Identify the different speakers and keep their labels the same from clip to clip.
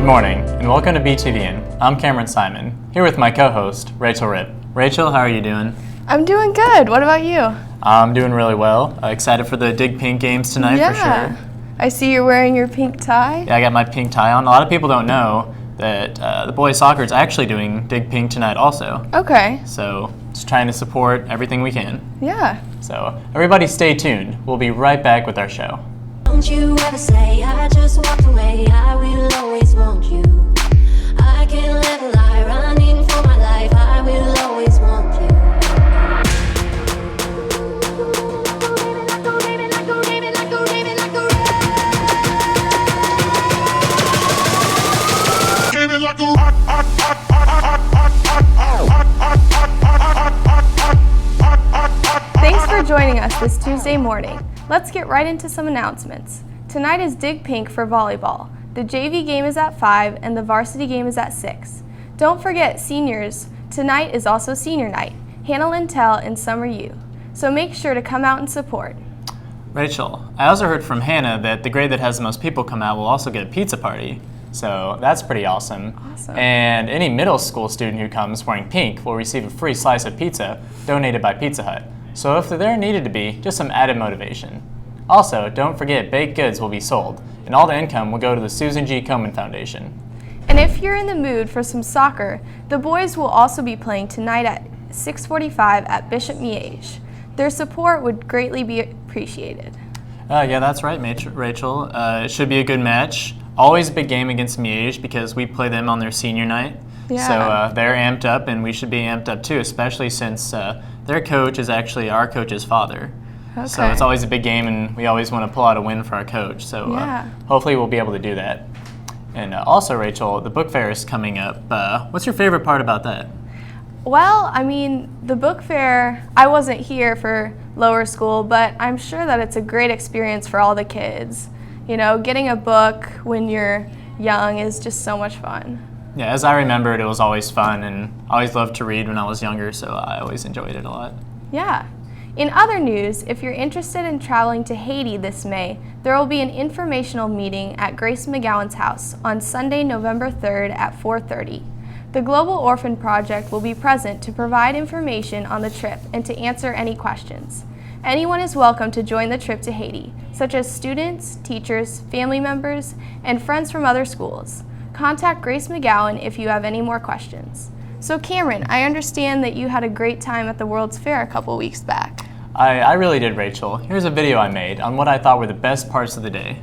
Speaker 1: Good morning, and welcome to BTVN. I'm Cameron Simon, here with my co-host, Rachel Ripp. Rachel, how are you doing?
Speaker 2: I'm doing good. What about you?
Speaker 1: I'm doing really well. Excited for the Dig Pink games tonight for sure.
Speaker 2: I see you're wearing your pink tie.
Speaker 1: Yeah, I got my pink tie on. A lot of people don't know that the boys soccer is actually doing Dig Pink tonight also.
Speaker 2: Okay.
Speaker 1: So just trying to support everything we can.
Speaker 2: Yeah.
Speaker 1: So everybody stay tuned. We'll be right back with our show.
Speaker 3: Don't you ever say I just walked away, I will always want you. I can't let a lie running for my life, I will always want you.
Speaker 2: Thanks for joining us this Tuesday morning. Let's get right into some announcements. Tonight is Dig Pink for volleyball. The JV game is at 5 and the varsity game is at 6. Don't forget, seniors, tonight is also senior night, Hannah Lintel and Summer U. So make sure to come out and support.
Speaker 1: Rachel, I also heard from Hannah that the grade that has the most people come out will also get a pizza party. So that's pretty awesome.
Speaker 2: Awesome.
Speaker 1: And any middle school student who comes wearing pink will receive a free slice of pizza donated by Pizza Hut. So if there needed to be, just some added motivation. Also, don't forget baked goods will be sold, and all the income will go to the Susan G. Komen Foundation.
Speaker 2: And if you're in the mood for some soccer, the boys will also be playing tonight at 6:45 at Bishop Miege. Their support would greatly be appreciated.
Speaker 1: Yeah, that's right, Rachel. It should be a good match. Always a big game against Miege because we play them on their senior night.
Speaker 2: Yeah.
Speaker 1: So they're amped up, and we should be amped up too, especially since their coach is actually our coach's father.
Speaker 2: Okay.
Speaker 1: So it's always a big game, and we always want to pull out a win for our coach. So hopefully we'll be able to do that. And also, Rachel, the book fair is coming up. What's your favorite part about that?
Speaker 2: Well, I mean, the book fair, I wasn't here for lower school, but I'm sure that it's a great experience for all the kids. You know, getting a book when you're young is just so much fun.
Speaker 1: Yeah, as I remembered, it was always fun, and I always loved to read when I was younger, so I always enjoyed it a lot.
Speaker 2: Yeah. In other news, if you're interested in traveling to Haiti this May, there will be an informational meeting at Grace McGowan's house on Sunday, November 3rd at 4:30. The Global Orphan Project will be present to provide information on the trip and to answer any questions. Anyone is welcome to join the trip to Haiti, such as students, teachers, family members, and friends from other schools. Contact Grace McGowan if you have any more questions. So Cameron, I understand that you had a great time at the World's Fair a couple weeks back.
Speaker 1: I really did, Rachel. Here's a video I made on what I thought were the best parts of the day.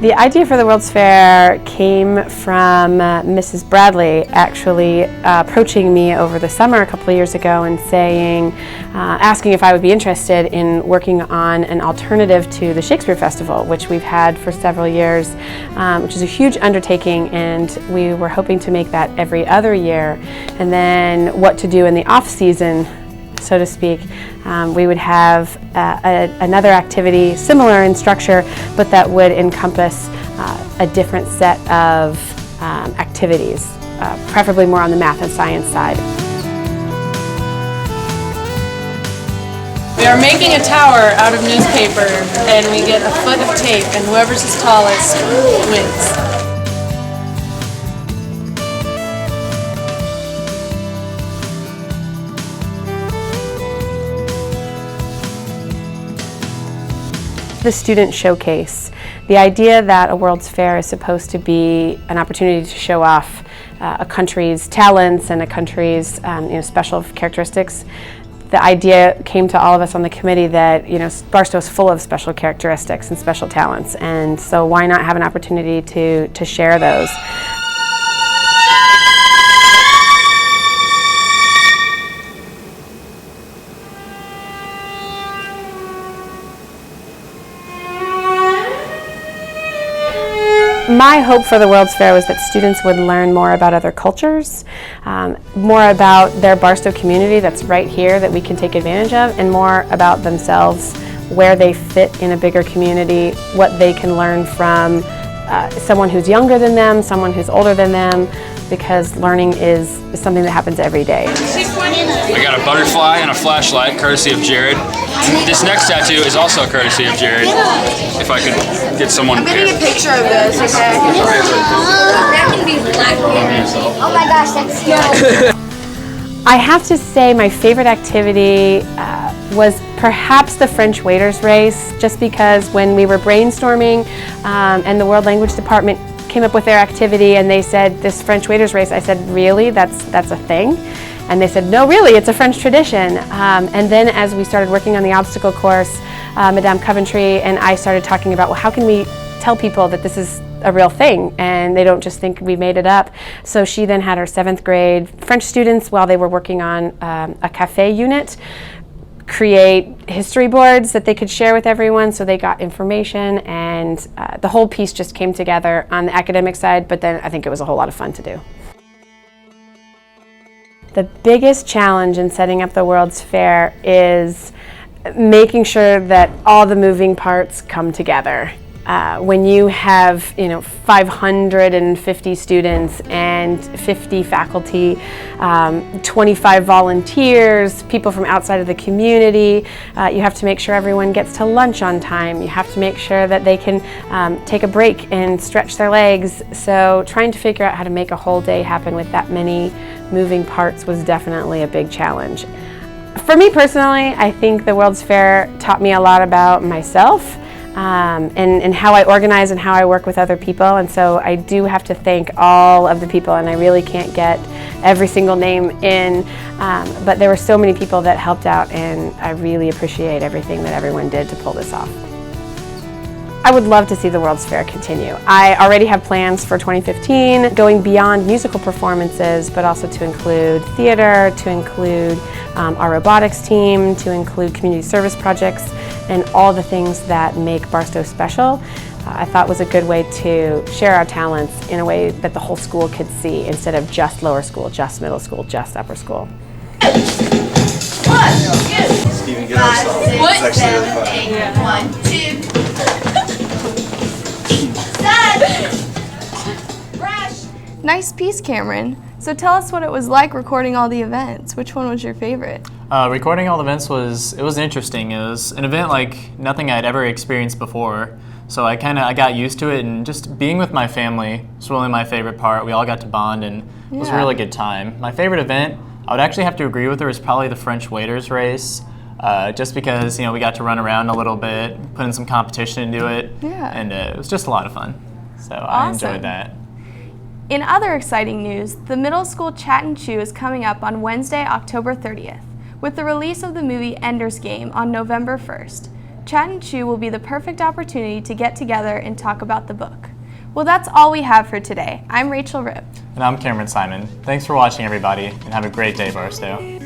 Speaker 4: The idea for the World's Fair came from Mrs. Bradley actually approaching me over the summer a couple of years ago and saying, asking if I would be interested in working on an alternative to the Shakespeare Festival, which we've had for several years, which is a huge undertaking, and we were hoping to make that every other year. And then what to do in the off-season, so to speak. We would have another activity similar in structure, but that would encompass a different set of activities, preferably more on the math and science side.
Speaker 5: We are making a tower out of newspaper, and we get a foot of tape, and whoever's the tallest wins.
Speaker 4: The student showcase. The idea that a World's Fair is supposed to be an opportunity to show off a country's talents and a country's special characteristics. The idea came to all of us on the committee that Barstow is full of special characteristics and special talents, and so why not have an opportunity to share those. My hope for the World's Fair was that students would learn more about other cultures, more about their Barstow community that's right here that we can take advantage of, and more about themselves, where they fit in a bigger community, what they can learn from someone who's younger than them, someone who's older than them, because learning is something that happens every day.
Speaker 6: I got a butterfly and a flashlight, courtesy of Jared. This next tattoo is also courtesy of Jared. If I could get someone
Speaker 5: I'm
Speaker 6: here.
Speaker 5: getting a picture of this, okay?
Speaker 3: That can be black. Oh my gosh, that's scary.
Speaker 4: I have to say my favorite activity was perhaps the French waiters race, just because when we were brainstorming and the World Language Department came up with their activity and they said this French waiters race, I said, really? That's a thing? And they said, no, really, it's a French tradition. And then as we started working on the obstacle course, Madame Coventry and I started talking about, well, how can we tell people that this is a real thing and they don't just think we made it up. So she then had her 7th grade French students, while they were working on a cafe unit, create history boards that they could share with everyone, so they got information, and the whole piece just came together on the academic side, but then I think it was a whole lot of fun to do. The biggest challenge in setting up the World's Fair is making sure that all the moving parts come together. When you have 550 students and 50 faculty, 25 volunteers, people from outside of the community, you have to make sure everyone gets to lunch on time. You have to make sure that they can take a break and stretch their legs. So trying to figure out how to make a whole day happen with that many moving parts was definitely a big challenge. For me personally, I think the World's Fair taught me a lot about myself. And how I organize and how I work with other people, and so I do have to thank all of the people, and I really can't get every single name in, but there were so many people that helped out, and I really appreciate everything that everyone did to pull this off. I would love to see the World's Fair continue. I already have plans for 2015, going beyond musical performances, but also to include theater, to include our robotics team, to include community service projects, and all the things that make Barstow special. I thought was a good way to share our talents in a way that the whole school could see, instead of just lower school, just middle school, just upper school.
Speaker 7: Steven, get our song. It's actually really fun.
Speaker 3: 1, 2.
Speaker 2: Nice piece, Cameron. So tell us what it was like recording all the events. Which one was your favorite?
Speaker 1: Recording all the events was interesting. It was an event like nothing I'd ever experienced before. So I got used to it, and just being with my family was really my favorite part. We all got to bond, and it was a really good time. My favorite event, I would actually have to agree with her, is probably the French waiters race. Just because we got to run around a little bit, put in some competition into it, and it was just a lot of fun. So I enjoyed that.
Speaker 2: In other exciting news, the middle school Chat and Chew is coming up on Wednesday, October 30th, with the release of the movie Ender's Game on November 1st. Chat and Chew will be the perfect opportunity to get together and talk about the book. Well, that's all we have for today. I'm Rachel Ripp.
Speaker 1: And I'm Cameron Simon. Thanks for watching, everybody, and have a great day, Barstow.